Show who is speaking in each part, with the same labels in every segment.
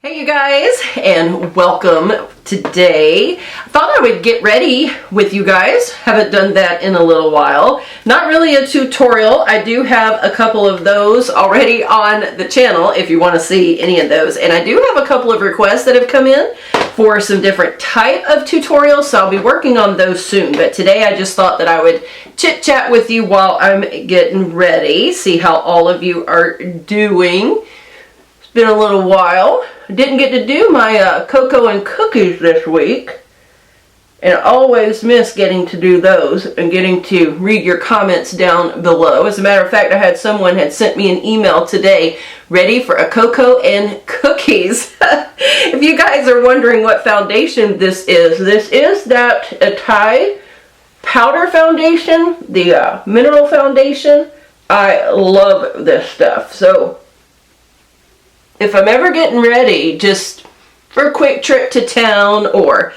Speaker 1: Hey you guys, and welcome. Today I thought I would get ready with you guys. Haven't done that in a little while. Not really a tutorial. I do have a couple of those already on the channel if you want to see any of those, and I do have a couple of requests that have come in for some different type of tutorials, so I'll be working on those soon. But today I just thought that I would chit chat with you while I'm getting ready, see how all of you are doing. It's been a little while. I didn't get to do my cocoa and cookies this week, and I always miss getting to do those and getting to read your comments down below. As a matter of fact, I had someone had sent me an email today ready for a cocoa and cookies. If you guys are wondering what foundation this is that Itay powder foundation, the mineral foundation. I love this stuff. So if I'm ever getting ready just for a quick trip to town or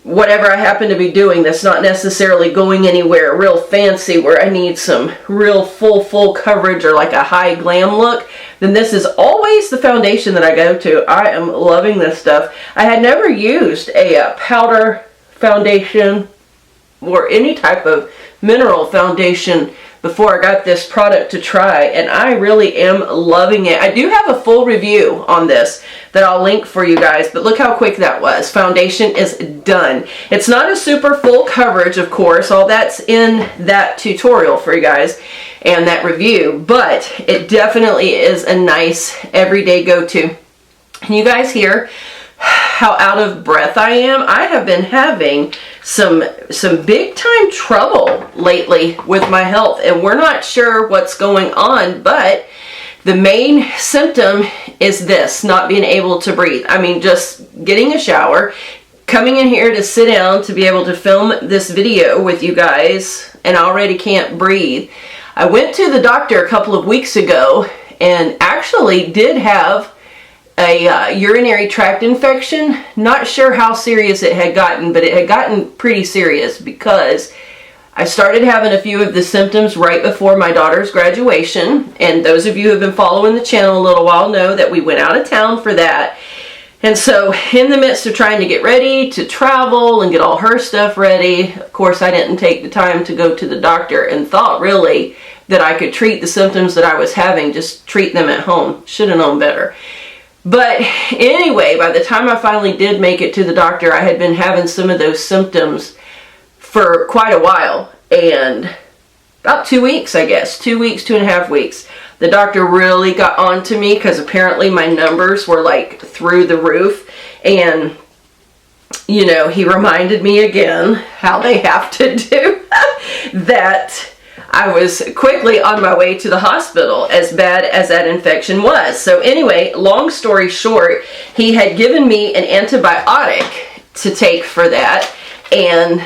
Speaker 1: whatever I happen to be doing that's not necessarily going anywhere real fancy where I need some real full coverage or like a high glam look, then this is always the foundation that I go to. I am loving this stuff. I had never used a powder foundation or any type of mineral foundation before I got this product to try, and I really am loving it. I do have a full review on this that I'll link for you guys, but look how quick that was. Foundation is done. It's not a super full coverage, of course. All that's in that tutorial for you guys and that review, but it definitely is a nice everyday go-to. Can you guys hear how out of breath I am? I have been having some big time trouble lately with my health, and we're not sure what's going on, but the main symptom is this, not being able to breathe. I mean, just getting a shower, coming in here to sit down to be able to film this video with you guys, and I already can't breathe. I went to the doctor a couple of weeks ago and actually did have a urinary tract infection. Not sure how serious it had gotten, but it had gotten pretty serious because I started having a few of the symptoms right before my daughter's graduation, and those of you who have been following the channel a little while know that we went out of town for that. And so in the midst of trying to get ready to travel and get all her stuff ready, of course I didn't take the time to go to the doctor and thought really that I could treat the symptoms that I was having, just treat them at home. Should have known better. But anyway, by the time I finally did make it to the doctor, I had been having some of those symptoms for quite a while, and about 2 weeks, I guess, 2 weeks, 2.5 weeks. The doctor really got on to me because apparently my numbers were like through the roof, and you know, he reminded me again how they have to do that. I was quickly on my way to the hospital, as bad as that infection was. So anyway, long story short, he had given me an antibiotic to take for that, and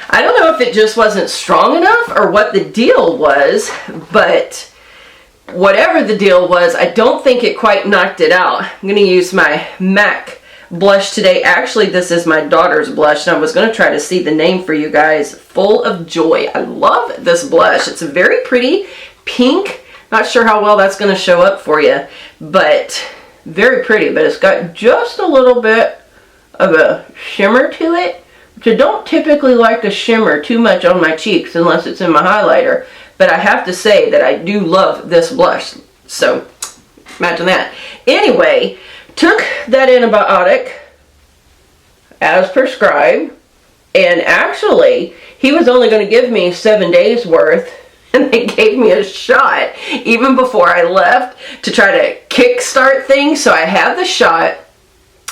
Speaker 1: I don't know if it just wasn't strong enough or what the deal was, but whatever the deal was, I don't think it quite knocked it out. I'm going to use my MAC blush today. Actually, this is my daughter's blush, and I was going to try to see the name for you guys. Full of Joy. I love this blush. It's a very pretty pink. Not sure how well that's going to show up for you, but very pretty. But it's got just a little bit of a shimmer to it, which I don't typically like to shimmer too much on my cheeks unless it's in my highlighter. But I have to say that I do love this blush. So imagine that. Anyway, took that antibiotic as prescribed, and actually he was only going to give me 7 days worth, and they gave me a shot even before I left to try to kickstart things. So I had the shot,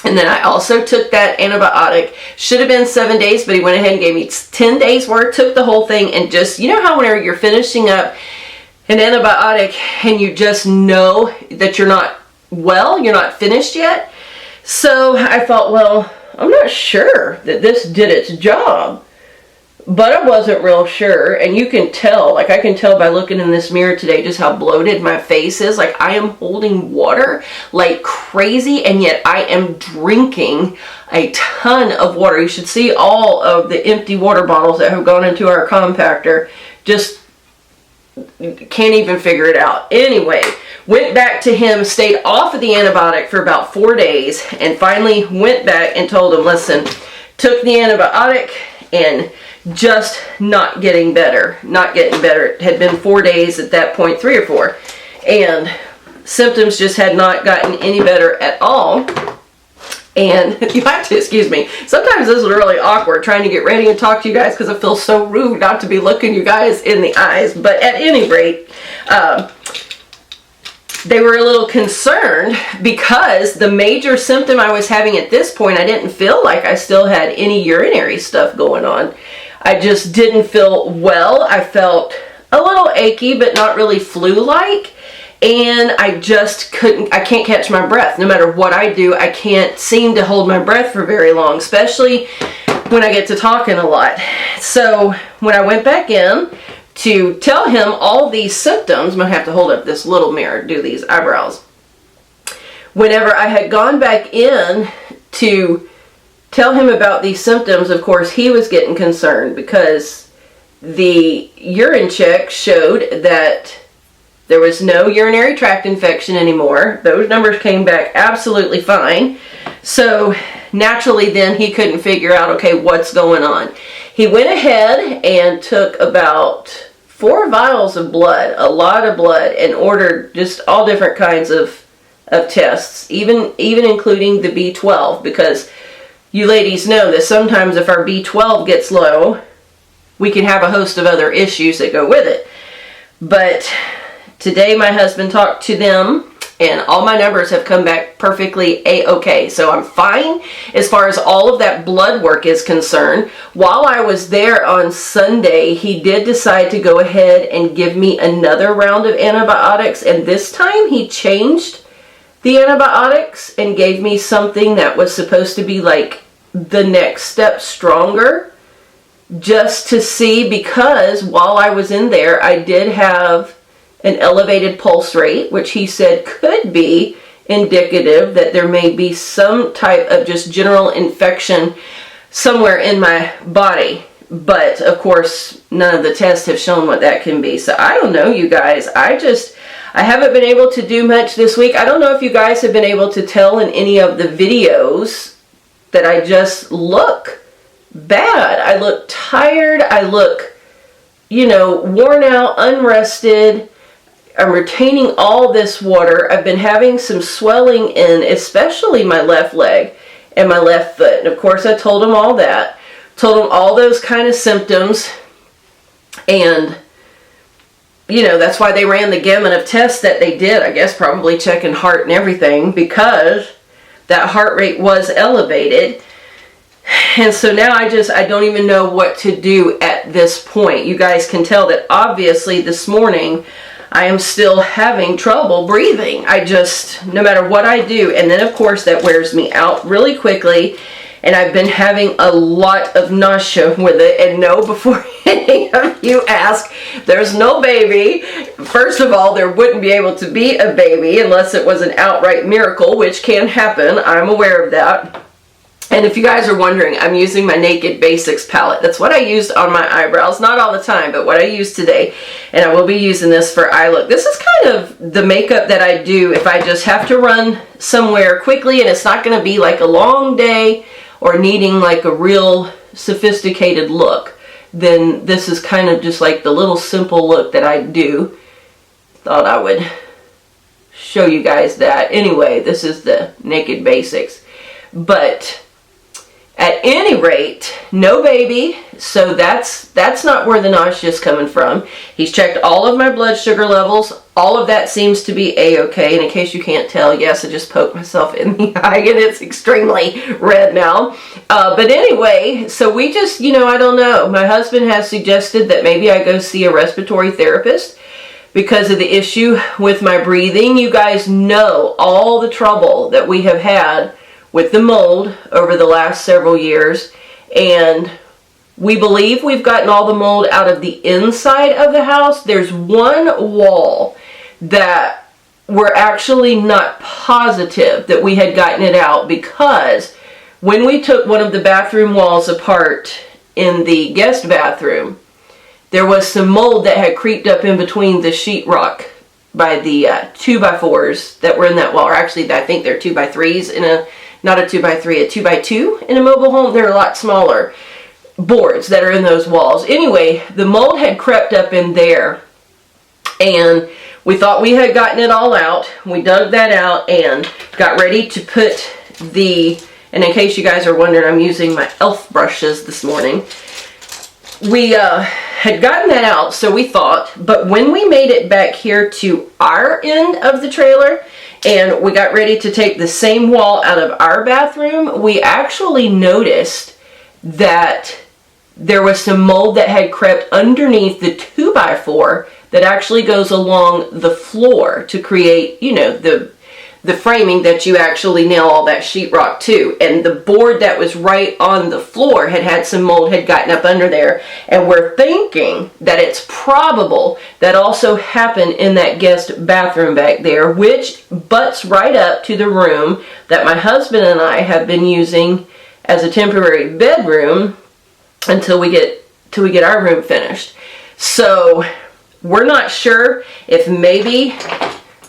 Speaker 1: and then I also took that antibiotic. Should have been 7 days, but he went ahead and gave me 10 days worth, took the whole thing, and just, you know how whenever you're finishing up an antibiotic and you just know that you're not well, you're not finished yet. So I thought, well, I'm not sure that this did its job, but I wasn't real sure. And you can tell, like I can tell by looking in this mirror today just how bloated my face is. Like I am holding water like crazy, and yet I am drinking a ton of water. You should see all of the empty water bottles that have gone into our compactor. Just can't even figure it out. Anyway, went back to him, stayed off of the antibiotic for about 4 days, and finally went back and told him, listen, took the antibiotic and just not getting better. Not getting better. It had been 4 days at that point, 3 or 4. And symptoms just had not gotten any better at all. And you have to excuse me. Sometimes this is really awkward trying to get ready and talk to you guys because it feels so rude not to be looking you guys in the eyes. But at any rate, they were a little concerned because the major symptom I was having at this point, I didn't feel like I still had any urinary stuff going on. I just didn't feel well. I felt a little achy, but not really flu-like. And I just I can't catch my breath. No matter what I do, I can't seem to hold my breath for very long, especially when I get to talking a lot. So when I went back in to tell him all these symptoms, I'm going to have to hold up this little mirror to do these eyebrows. Whenever I had gone back in to tell him about these symptoms, of course, he was getting concerned because the urine check showed that there was no urinary tract infection anymore. Those numbers came back absolutely fine. So naturally then he couldn't figure out, okay, what's going on. He went ahead and took about 4 vials of blood, a lot of blood, and ordered just all different kinds of tests, even including the B12, because you ladies know that sometimes if our B12 gets low, we can have a host of other issues that go with it. But today my husband talked to them and all my numbers have come back perfectly A-okay. So I'm fine as far as all of that blood work is concerned. While I was there on Sunday, he did decide to go ahead and give me another round of antibiotics, and this time he changed the antibiotics and gave me something that was supposed to be like the next step stronger, just to see, because while I was in there I did have an elevated pulse rate, which he said could be indicative that there may be some type of just general infection somewhere in my body. But of course, none of the tests have shown what that can be. So I don't know, you guys. I haven't been able to do much this week. I don't know if you guys have been able to tell in any of the videos that I just look bad. I look tired. I look, worn out, unrested. I'm retaining all this water. I've been having some swelling in especially my left leg and my left foot. And of course I told him all that. Told him all those kind of symptoms. And, that's why they ran the gamut of tests that they did. I guess probably checking heart and everything, because that heart rate was elevated. And so now I don't even know what to do at this point. You guys can tell that obviously this morning I am still having trouble breathing. No matter what I do, and then of course that wears me out really quickly, and I've been having a lot of nausea with it. And no, before any of you ask, there's no baby. First of all, there wouldn't be able to be a baby unless it was an outright miracle, which can happen. I'm aware of that. And if you guys are wondering, I'm using my Naked Basics palette. That's what I used on my eyebrows. Not all the time, but what I use today. And I will be using this for eye look. This is kind of the makeup that I do if I just have to run somewhere quickly and it's not going to be like a long day or needing like a real sophisticated look. Then this is kind of just like the little simple look that I do. Thought I would show you guys that. Anyway, this is the Naked Basics. But at any rate, no baby, so that's not where the nausea is coming from. He's checked all of my blood sugar levels. All of that seems to be A-okay. And in case you can't tell, yes, I just poked myself in the eye and it's extremely red now. But anyway, so we just, I don't know. My husband has suggested that maybe I go see a respiratory therapist because of the issue with my breathing. You guys know all the trouble that we have had with the mold over the last several years, and we believe we've gotten all the mold out of the inside of the house. There's one wall that we're actually not positive that we had gotten it out, because when we took one of the bathroom walls apart in the guest bathroom, there was some mold that had creeped up in between the sheetrock by the 2x4s that were in that wall. Or actually, I think they're 2x3s in a, not a 2x3, a 2x2 in a mobile home. They're a lot smaller boards that are in those walls. Anyway, the mold had crept up in there, and we thought we had gotten it all out. We dug that out and got ready to put the, and in case you guys are wondering, I'm using my elf brushes this morning. We had gotten that out, so we thought, but when we made it back here to our end of the trailer and we got ready to take the same wall out of our bathroom, we actually noticed that there was some mold that had crept underneath the 2x4 that actually goes along the floor to create, you know, the framing that you actually nail all that sheetrock to. And the board that was right on the floor had some mold had gotten up under there. And we're thinking that it's probable that also happened in that guest bathroom back there, which butts right up to the room that my husband and I have been using as a temporary bedroom until we get our room finished. So we're not sure if maybe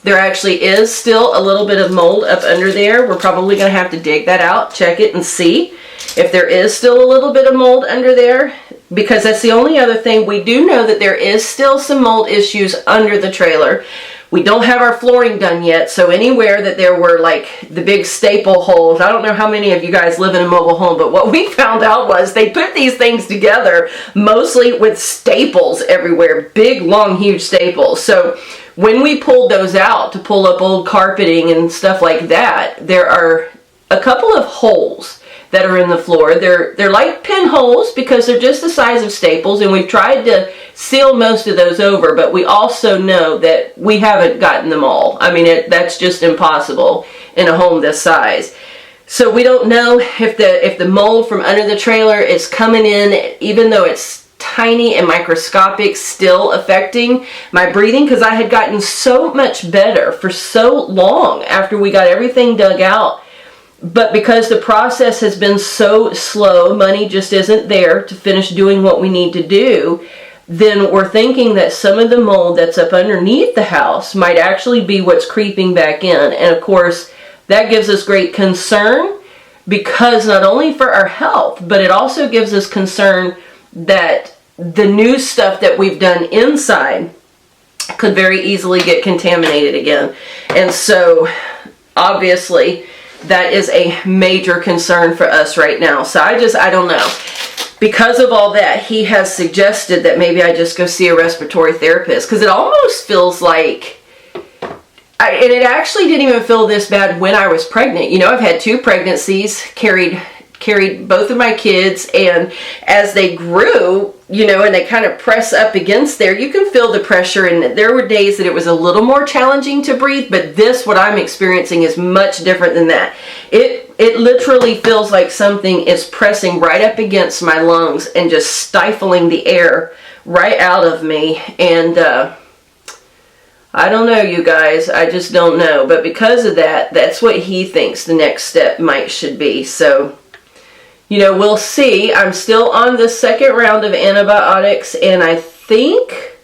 Speaker 1: there actually is still a little bit of mold up under there. We're probably going to have to dig that out, check it, and see if there is still a little bit of mold under there, because that's the only other thing. We do know that there is still some mold issues under the trailer. We don't have our flooring done yet, so anywhere that there were like the big staple holes, I don't know how many of you guys live in a mobile home, but what we found out was they put these things together mostly with staples everywhere, big, long, huge staples. So when we pulled those out to pull up old carpeting and stuff like that, there are a couple of holes that are in the floor. They're like pinholes because they're just the size of staples, and we've tried to seal most of those over, but we also know that we haven't gotten them all. I mean, that's just impossible in a home this size. So we don't know if the mold from under the trailer is coming in, even though it's tiny and microscopic, still affecting my breathing, because I had gotten so much better for so long after we got everything dug out. But because the process has been so slow, money just isn't there to finish doing what we need to do, then we're thinking that some of the mold that's up underneath the house might actually be what's creeping back in. And of course, that gives us great concern, because not only for our health, but it also gives us concern that the new stuff that we've done inside could very easily get contaminated again. And so obviously that is a major concern for us right now. So I don't know. Because of all that, he has suggested that maybe I just go see a respiratory therapist, because it almost feels like, and it actually didn't even feel this bad when I was pregnant. You know, I've had 2 pregnancies, carried both of my kids, and as they grew, you know, and they kind of press up against there, you can feel the pressure, and there were days that it was a little more challenging to breathe, but this, what I'm experiencing, is much different than that. It literally feels like something is pressing right up against my lungs and just stifling the air right out of me. And I don't know, you guys, I just don't know. But because of that, that's what he thinks the next step should be. So, you know, we'll see. I'm still on the 2nd round of antibiotics, and I think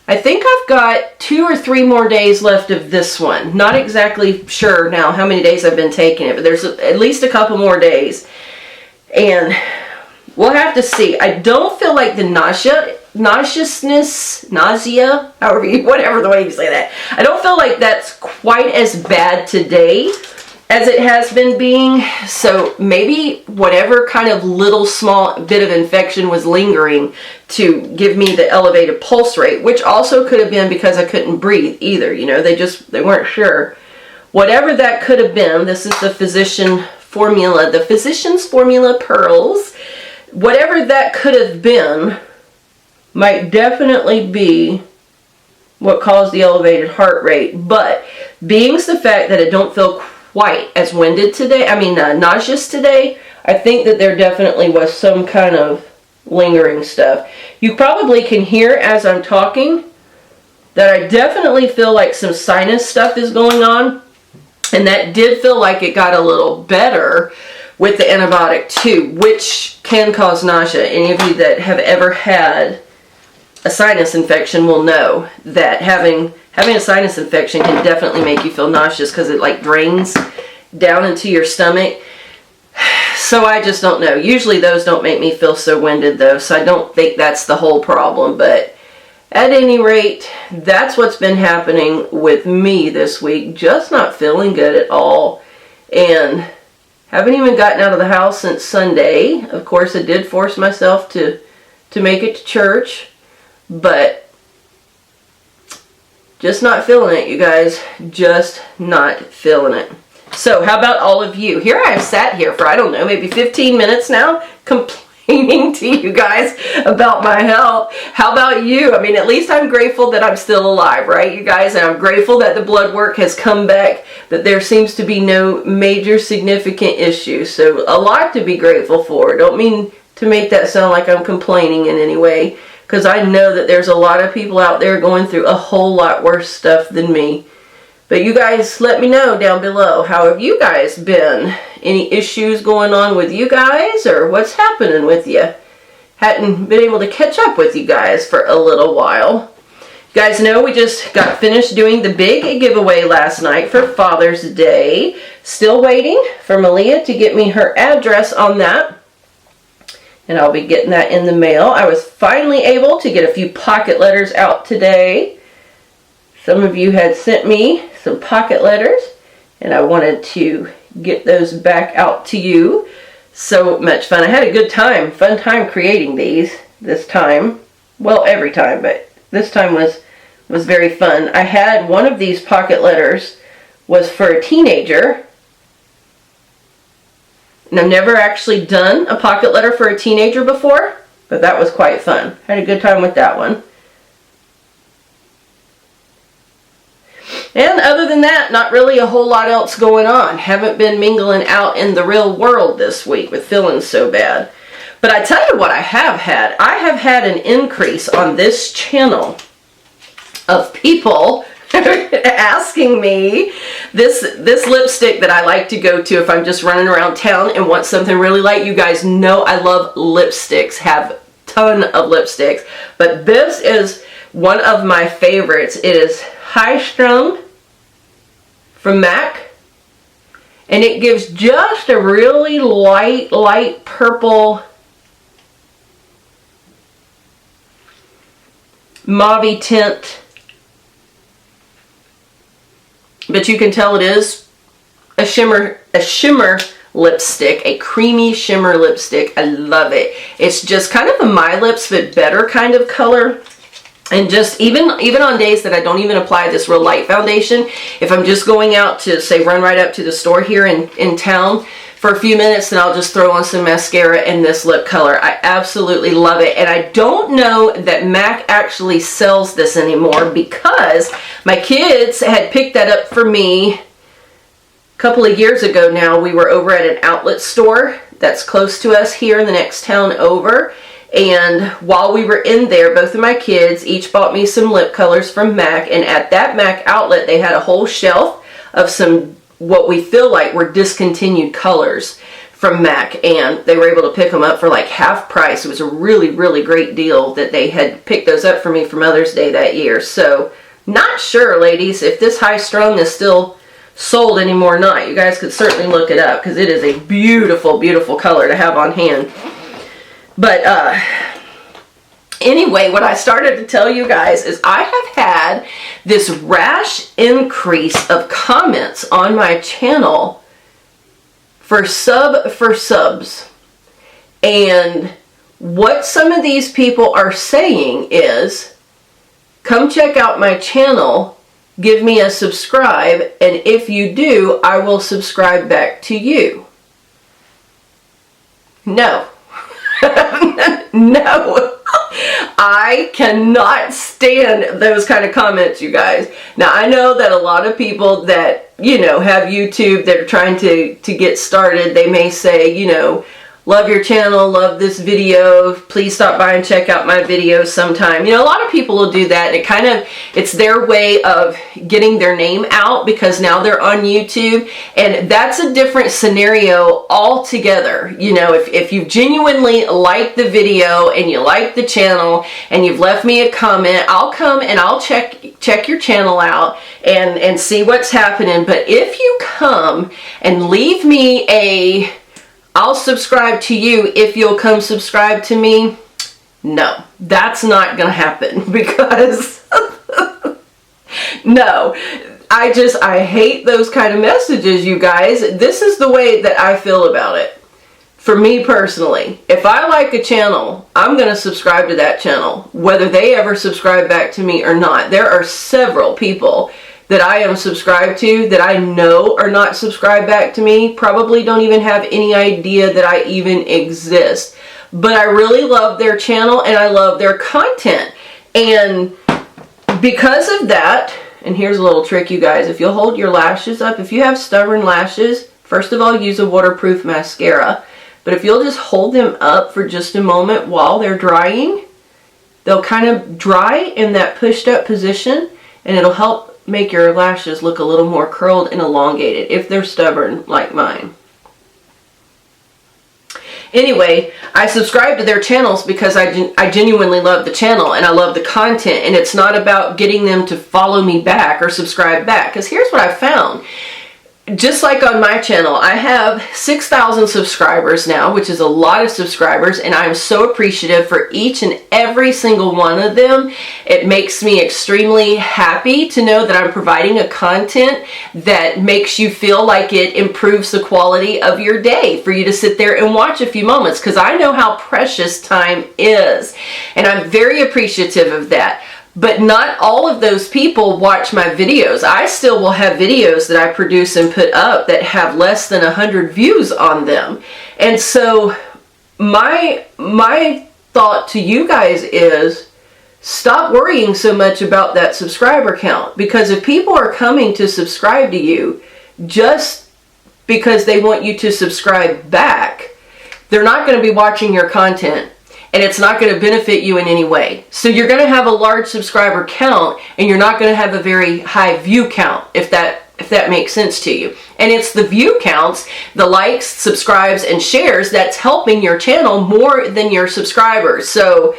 Speaker 1: I've got 2 or 3 more days left of this one. Not exactly sure now how many days I've been taking it, but there's at least a couple more days. And we'll have to see. I don't feel like the nausea, whatever the way you say that. I don't feel like that's quite as bad today as it has been being. So maybe whatever kind of little small bit of infection was lingering to give me the elevated pulse rate, which also could have been because I couldn't breathe either. You know, they weren't sure. Whatever that could have been, this is the physician's formula pearls. Whatever that could have been might definitely be what caused the elevated heart rate. But being the fact that I don't feel quite as nauseous today, I think that there definitely was some kind of lingering stuff. You probably can hear as I'm talking that I definitely feel like some sinus stuff is going on, and that did feel like it got a little better with the antibiotic too, which can cause nausea. Any of you that have ever had a sinus infection will know that having a sinus infection can definitely make you feel nauseous because it like drains down into your stomach. So I just don't know. Usually those don't make me feel so winded though, so I don't think that's the whole problem. But at any rate, that's what's been happening with me this week. Just not feeling good at all. And haven't even gotten out of the house since Sunday. Of course, I did force myself to make it to church. But just not feeling it, you guys. Just not feeling it. So how about all of you? Here I've sat here for, I don't know, maybe 15 minutes now, complaining to you guys about my health. How about you? I mean, at least I'm grateful that I'm still alive, right, you guys? And I'm grateful that the blood work has come back, that there seems to be no major significant issues. So a lot to be grateful for. Don't mean to make that sound like I'm complaining in any way, because I know that there's a lot of people out there going through a whole lot worse stuff than me. But you guys let me know down below. How have you guys been? Any issues going on with you guys? Or what's happening with you? Hadn't been able to catch up with you guys for a little while. You guys know we just got finished doing the big giveaway last night for Father's Day. Still waiting for Malia to get me her address on that. And I'll be getting that in the mail. I was finally able to get a few pocket letters out today. Some of you had sent me some pocket letters, and I wanted to get those back out to you. So much fun. I had a good time, fun time creating these this time. Well, every time, but this time was very fun. I had one of these pocket letters was for a teenager. And I've never actually done a pocket letter for a teenager before, but that was quite fun. Had a good time with that one. And other than that, not really a whole lot else going on. Haven't been mingling out in the real world this week with feeling so bad. But I tell you what I have had. I have had an increase on this channel of people asking me this lipstick that I like to go to if I'm just running around town and want something really light. You guys know I love lipsticks, have a ton of lipsticks. But this is one of my favorites. It is High Strung from MAC, and it gives just a really light purple mauve tint, but you can tell it is a shimmer lipstick, a creamy shimmer lipstick. I love it. It's just kind of a My Lips but better kind of color. And just even on days that I don't even apply this real light foundation, if I'm just going out to, say, run right up to the store here in town for a few minutes, then I'll just throw on some mascara and this lip color. I absolutely love it. And I don't know that MAC actually sells this anymore because my kids had picked that up for me a couple of years ago now. We were over at an outlet store that's close to us here in the next town over. And while we were in there, both of my kids each bought me some lip colors from MAC. And at that MAC outlet, they had a whole shelf of some, what we feel like were discontinued colors from MAC. And they were able to pick them up for like half price. It was a really, really great deal that they had picked those up for me for Mother's Day that year. So, not sure, ladies, if this High Strung is still sold anymore or not. You guys could certainly look it up because it is a beautiful, beautiful color to have on hand. But anyway, what I started to tell you guys is I have had this rash increase of comments on my channel for subs. And what some of these people are saying is, come check out my channel, give me a subscribe, and if you do, I will subscribe back to you. No. No, I cannot stand those kind of comments, you guys. Now, I know that a lot of people that, you know, have YouTube that are trying to get started, they may say, you know, love your channel, love this video, please stop by and check out my videos sometime. You know, a lot of people will do that, and it's their way of getting their name out because now they're on YouTube, and that's a different scenario altogether. You know, if you genuinely like the video and you like the channel and you've left me a comment, I'll come and I'll check your channel out and see what's happening. But if you come and leave me I'll subscribe to you if you'll come subscribe to me, no, that's not gonna happen because no, I hate those kind of messages, you guys. This is the way that I feel about it. For me personally, if I like a channel, I'm gonna subscribe to that channel, whether they ever subscribe back to me or not. There are several people that I am subscribed to that I know are not subscribed back to me, probably don't even have any idea that I even exist. But I really love their channel and I love their content. And because of that, and here's a little trick, you guys, if you'll hold your lashes up, if you have stubborn lashes, first of all, use a waterproof mascara. But if you'll just hold them up for just a moment while they're drying, they'll kind of dry in that pushed up position, and it'll help make your lashes look a little more curled and elongated if they're stubborn like mine. Anyway, I subscribe to their channels because I genuinely love the channel and I love the content, and it's not about getting them to follow me back or subscribe back. Because here's what I found. Just like on my channel, I have 6,000 subscribers now, which is a lot of subscribers, and I'm so appreciative for each and every single one of them. It makes me extremely happy to know that I'm providing a content that makes you feel like it improves the quality of your day for you to sit there and watch a few moments, because I know how precious time is, and I'm very appreciative of that. But not all of those people watch my videos. I still will have videos that I produce and put up that have less than 100 views on them. And so my thought to you guys is, stop worrying so much about that subscriber count. Because if people are coming to subscribe to you just because they want you to subscribe back, they're not going to be watching your content. And it's not going to benefit you in any way. So you're going to have a large subscriber count, and you're not going to have a very high view count, if that makes sense to you. And it's the view counts, the likes, subscribes, and shares that's helping your channel more than your subscribers. So,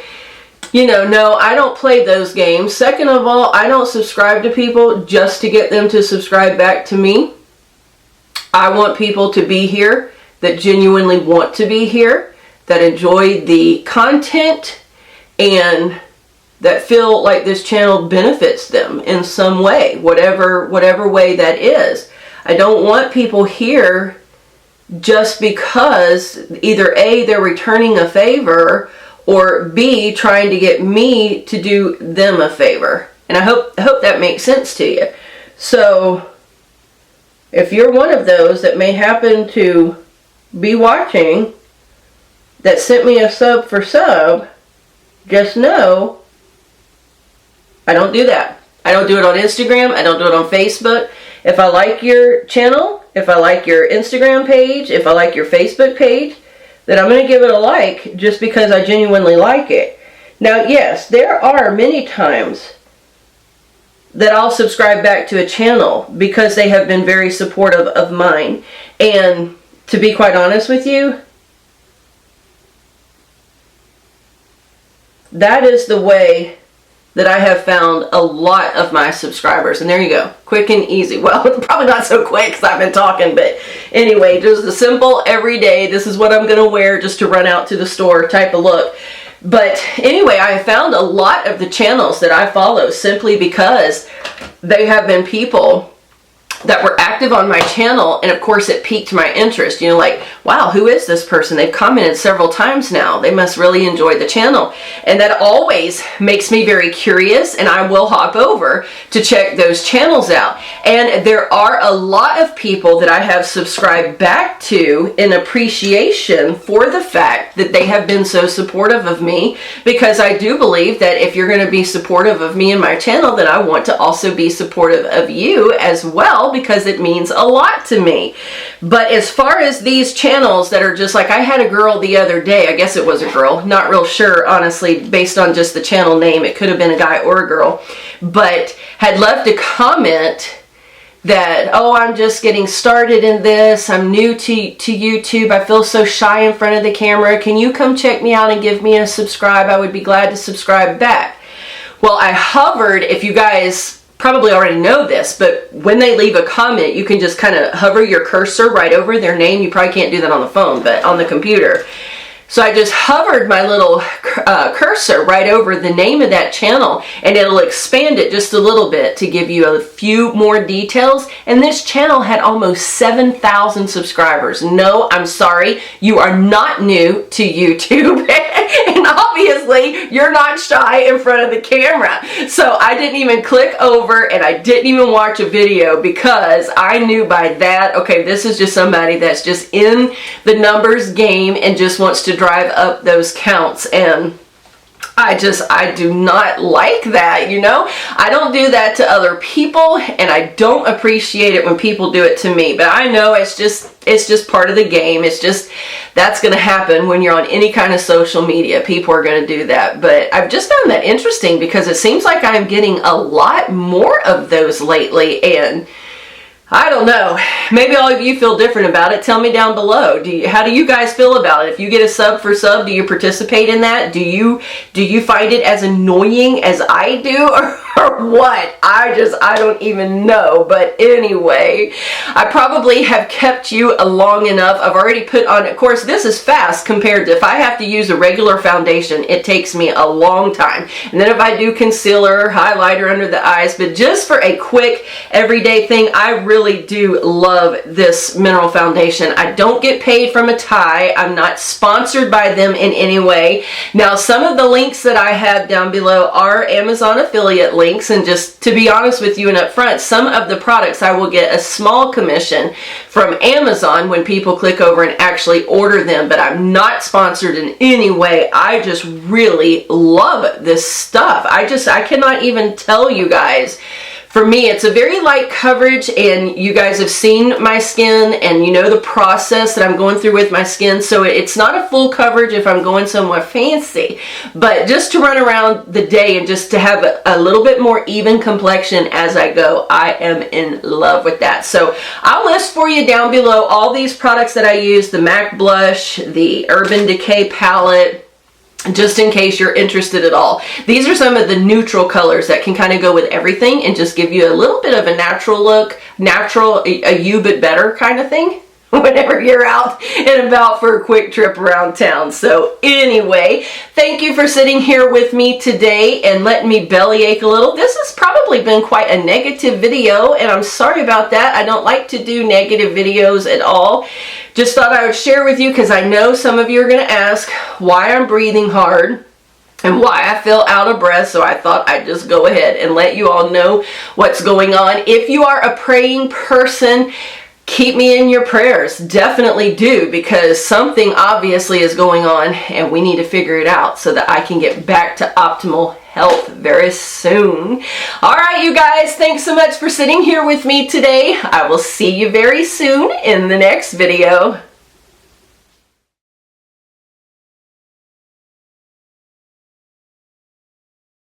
Speaker 1: you know, no, I don't play those games. Second of all, I don't subscribe to people just to get them to subscribe back to me. I want people to be here that genuinely want to be here, that enjoy the content, and that feel like this channel benefits them in some way, whatever way that is. I don't want people here just because either A, they're returning a favor, or B, trying to get me to do them a favor. And I hope that makes sense to you. So if you're one of those that may happen to be watching that sent me a sub for sub, just know I don't do that. I don't do it on Instagram. I don't do it on Facebook. If I like your channel, if I like your Instagram page, if I like your Facebook page, then I'm going to give it a like just because I genuinely like it. Now, yes, there are many times that I'll subscribe back to a channel because they have been very supportive of mine. And to be quite honest with you, that is the way that I have found a lot of my subscribers. And there you go. Quick and easy. Well, probably not so quick because I've been talking, but anyway, just a simple everyday, this is what I'm going to wear just to run out to the store type of look. But anyway, I found a lot of the channels that I follow simply because they have been people that were active on my channel, and of course it piqued my interest. You know, like, wow, who is this person? They've commented several times now. They must really enjoy the channel. And that always makes me very curious, and I will hop over to check those channels out. And there are a lot of people that I have subscribed back to in appreciation for the fact that they have been so supportive of me, because I do believe that if you're going to be supportive of me and my channel, then I want to also be supportive of you as well, because it means a lot to me. But as far as these channels that are just like, I had a girl the other day, I guess it was a girl, not real sure, honestly, based on just the channel name, it could have been a guy or a girl, but had left a comment that, oh, I'm just getting started in this, I'm new to YouTube, I feel so shy in front of the camera, can you come check me out and give me a subscribe? I would be glad to subscribe back. Well, I hovered, if you guys probably already know this, but when they leave a comment, you can just kind of hover your cursor right over their name. You probably can't do that on the phone, but on the computer. So I just hovered my little cursor right over the name of that channel, and it'll expand it just a little bit to give you a few more details. And this channel had almost 7,000 subscribers. No, I'm sorry, you are not new to YouTube. And obviously, you're not shy in front of the camera. So I didn't even click over, and I didn't even watch a video, because I knew by that, okay, this is just somebody that's just in the numbers game and just wants to drive up those counts. And I do not like that, you know? I don't do that to other people, and I don't appreciate it when people do it to me. But I know it's just part of the game. It's just, that's going to happen when you're on any kind of social media. People are going to do that. But I've just found that interesting, because it seems like I'm getting a lot more of those lately, and I don't know. Maybe all of you feel different about it. Tell me down below. How do you guys feel about it? If you get a sub for sub, do you participate in that? Do you find it as annoying as I do, or what? I don't even know. But anyway, I probably have kept you long enough. I've already put on, of course, this is fast compared to if I have to use a regular foundation, it takes me a long time. And then if I do concealer, highlighter under the eyes, but just for a quick everyday thing, I really do love this mineral foundation. I don't get paid from Itay. I'm not sponsored by them in any way. Now, some of the links that I have down below are Amazon affiliate links, and just to be honest with you and up front, some of the products I will get a small commission from Amazon when people click over and actually order them, but I'm not sponsored in any way. I just really love this stuff. I cannot even tell you guys. For me, it's a very light coverage, and you guys have seen my skin and you know the process that I'm going through with my skin, so it's not a full coverage if I'm going somewhere fancy, but just to run around the day and just to have a little bit more even complexion as I go, I am in love with that. So I'll list for you down below all these products that I use, the MAC blush, the Urban Decay palette, just in case you're interested at all. These are some of the neutral colors that can kind of go with everything and just give you a little bit of a natural look, a you but better kind of thing whenever you're out and about for a quick trip around town. So anyway, thank you for sitting here with me today and letting me bellyache a little. This has probably been quite a negative video, and I'm sorry about that. I don't like to do negative videos at all. Just thought I would share with you, because I know some of you are going to ask why I'm breathing hard and why I feel out of breath, so I thought I'd just go ahead and let you all know what's going on. If you are a praying person, keep me in your prayers. Definitely do, because something obviously is going on and we need to figure it out so that I can get back to optimal health very soon. All right, you guys, thanks so much for sitting here with me today. I will see you very soon in the next video.